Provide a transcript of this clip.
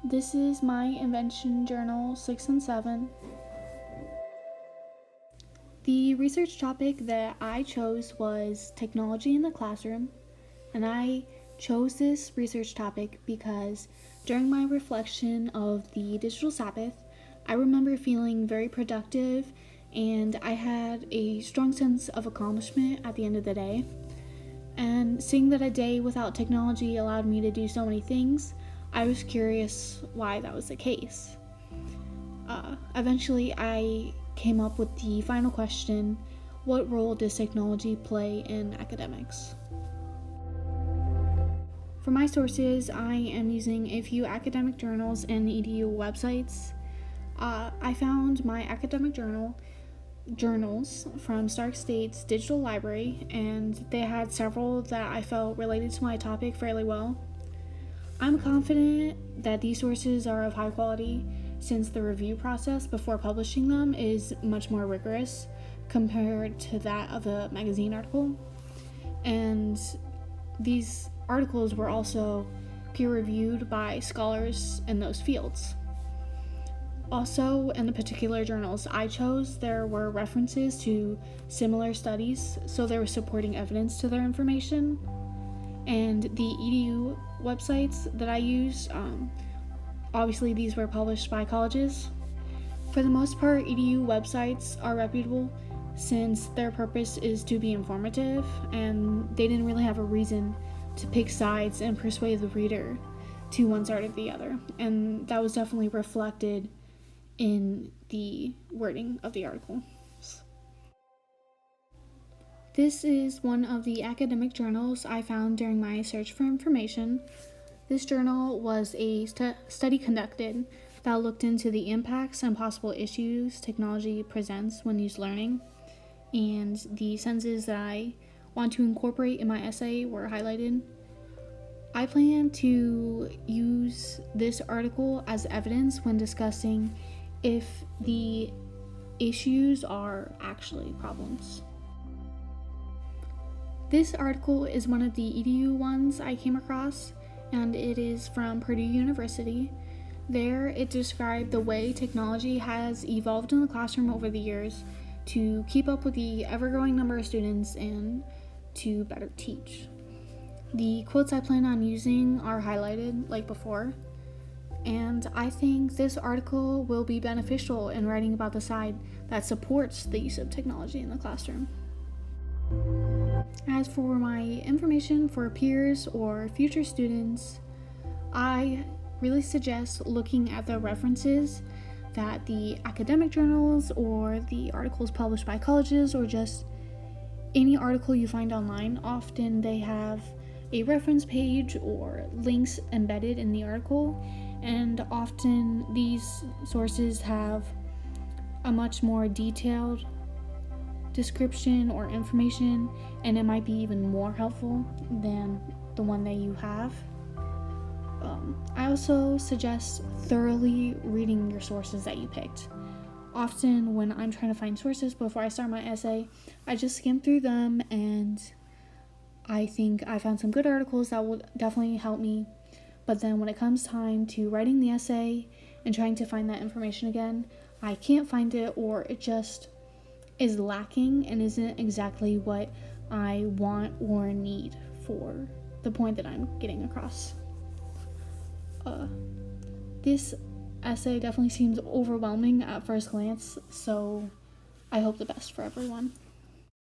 This is my Invention Journal 6 and 7. The research topic that I chose was technology in the classroom, and I chose this research topic because during my reflection of the digital Sabbath, I remember feeling very productive and I had a strong sense of accomplishment at the end of the day. And seeing that a day without technology allowed me to do so many things, I was curious why that was the case. Eventually, I came up with the final question: what role does technology play in academics? For my sources, I am using a few academic journals and EDU websites. I found my academic journals from Stark State's digital library, and they had several that I felt related to my topic fairly well. I'm confident that these sources are of high quality since the review process before publishing them is much more rigorous compared to that of a magazine article. And these articles were also peer-reviewed by scholars in those fields. Also, in the particular journals I chose, there were references to similar studies, so there was supporting evidence to their information. And the EDU websites that I use, obviously these were published by colleges. For the most part, EDU websites are reputable since their purpose is to be informative, and they didn't really have a reason to pick sides and persuade the reader to one side or the other. And that was definitely reflected in the wording of the article. This is one of the academic journals I found during my search for information. This journal was a study conducted that looked into the impacts and possible issues technology presents when used learning, and the sentences that I want to incorporate in my essay were highlighted. I plan to use this article as evidence when discussing if the issues are actually problems. This article is one of the EDU ones I came across, and it is from Purdue University. There, it described the way technology has evolved in the classroom over the years to keep up with the ever-growing number of students and to better teach. The quotes I plan on using are highlighted like before, and I think this article will be beneficial in writing about the side that supports the use of technology in the classroom. As for my information for peers or future students, I really suggest looking at the references that the academic journals or the articles published by colleges or just any article you find online. Often they have a reference page or links embedded in the article, and often these sources have a much more detailed description or information, and it might be even more helpful than the one that you have. I also suggest thoroughly reading your sources that you picked. Often when I'm trying to find sources before I start my essay, I just skim through them, and I think I found some good articles that will definitely help me. But then when it comes time to writing the essay and trying to find that information again, I can't find it, or it just is lacking and isn't exactly what I want or need for the point that I'm getting across. This essay definitely seems overwhelming at first glance, so I hope the best for everyone.